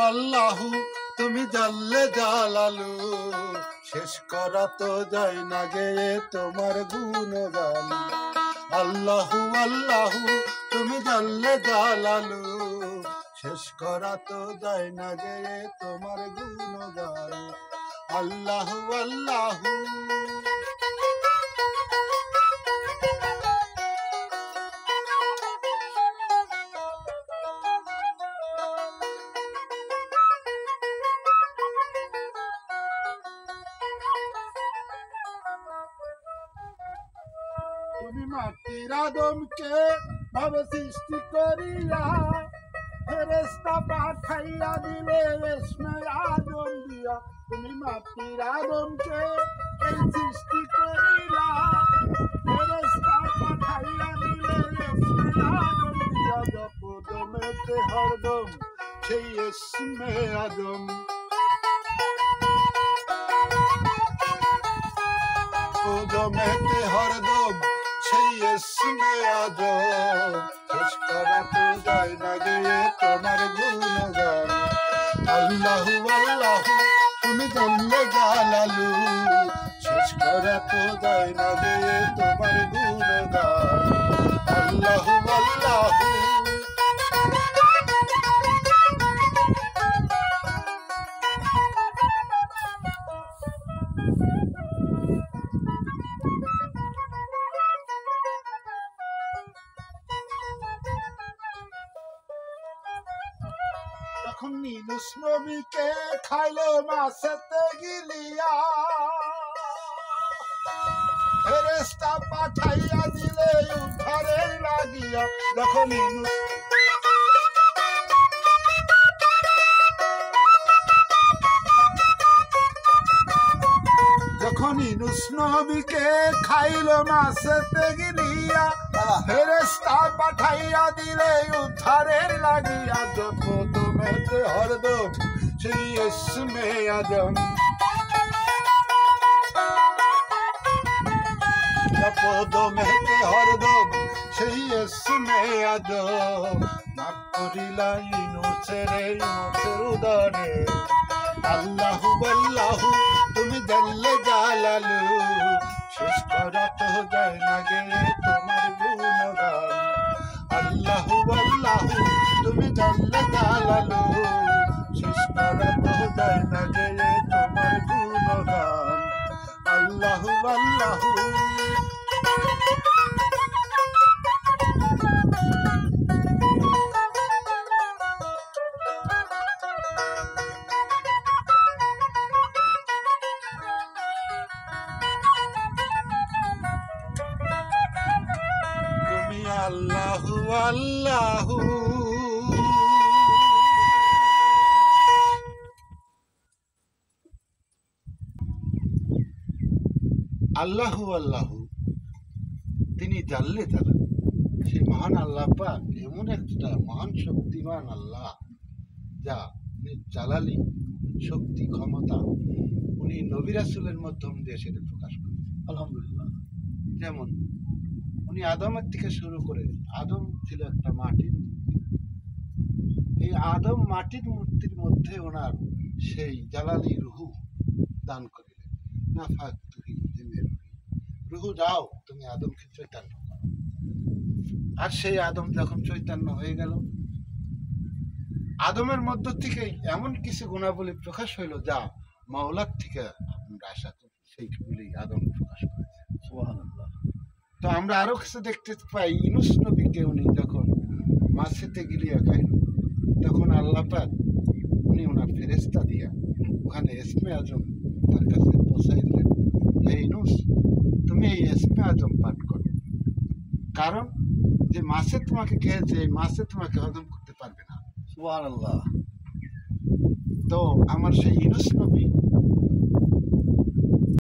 আল্লাহু তুমি জাল্লে জালালু, শেষ করা তো যায় না গে তোমার গুণগান। আল্লাহু আল্লাহু তুমি জাল্লে জালালু, শেষ করা তো যায় না গে তোমার গুণগান। আল্লাহু আল্লাহু। তুমি মাটির আদমকে ভাবে সৃষ্টি করিয়া, ফেরেশতা পাঠাইয়া দিলে ইসমে আদম দিয়া। তুমি মাটির আদমকে এই সৃষ্টি করিলা, ফেরেশতা পাঠাইয়া দিলে ইসমে আদম দিয়া। জপদমেতে হরদম সেই ইসমে আদম, জপদমেতে হরদম সেই ইসমে আদম। শেষ করা তো যায় না গে তোমার গুণগান। আল্লাহু আল্লাহু তুমি জাল্লে জালালু, শেষ করা তো যায় না গে তোমার গুণগান। আল্লাহু আল্লাহু। তখন ইউনূস নবীকে খাইলো মাছেতে গিলিয়া, ফেরেশতা পাঠাইয়া দিলে উদ্ধারের লাগিয়া। যখন ইউনূস নবীকে খাইলো মাছেতে গিলিয়া, ফেরেশতা পাঠাইয়া দিলে উদ্ধারের লাগিয়া। জপদমেতে হরদম সেই ইসমে আদম, জপদমেতে হরদম সেই ইসমে আদম। মাফ করিলা ইউনূসের উদরে। আল্লাহু আল্লাহু তুমি জাল্লে জালালু, শেষ করা তো যায় না গে তোমার গুণগান। আল্লাহু আল্লাহু তুমি জাল্লে জালালু, শেষ করা তো যায় না গে তোমার গুণগান। আল্লাহু আল্লাহু। আল্লাহু আল্লাহু। আল্লাহু আল্লাহু তিনি জাল্লে জালালু, সেই মহান আল্লাহ পাক এমন একটা মহান শক্তিমান আল্লাহ, যা জালালি শক্তি ক্ষমতা উনি নবী রাসূলের মাধ্যম দিয়ে সেটা প্রকাশ করেছেন। আলহামদুলিল্লাহ। যেমন উনি আদমের থেকে শুরু করে, আদম ছিল একটা মাটির মূর্তি, এই আদম মাটির মূর্তির মধ্যে ওনার সেই জালালি রুহু দান করিলেন। নাফাক তুহি হিমের রুহু যাও তুমি আদমকে চৈতন্য করো। আর সেই আদম যখন চৈতন্য হয়ে গেল, আদমের মধ্য থেকে এমন কিছু গুণাবলী প্রকাশ হইল যা মাওলার থেকে আমরা আশা করি, সেইগুলি আদম প্রকাশ করেছে। সুবহানাল্লাহ। তো আমরা আরো কিছু দেখতে পাই, ইউনূস নবীকে উনি যখন মাছেতে গিলিয়া খাইল, তখন আল্লাহ পাক উনি ওনার ফেরেশতা দিয়া ওখানে ইসমে আজম তার কাছে পৌঁছাই দিলেন। হে ইউনূস, তুমি এই ইসমে আজম পাঠ করো, কারণ যে মাছে তোমাকে খেয়েছে এই মাছে তোমাকে হজম করতে পারবে না। সুবহানাল্লাহ। তো আমার সেই ইউনূস নবী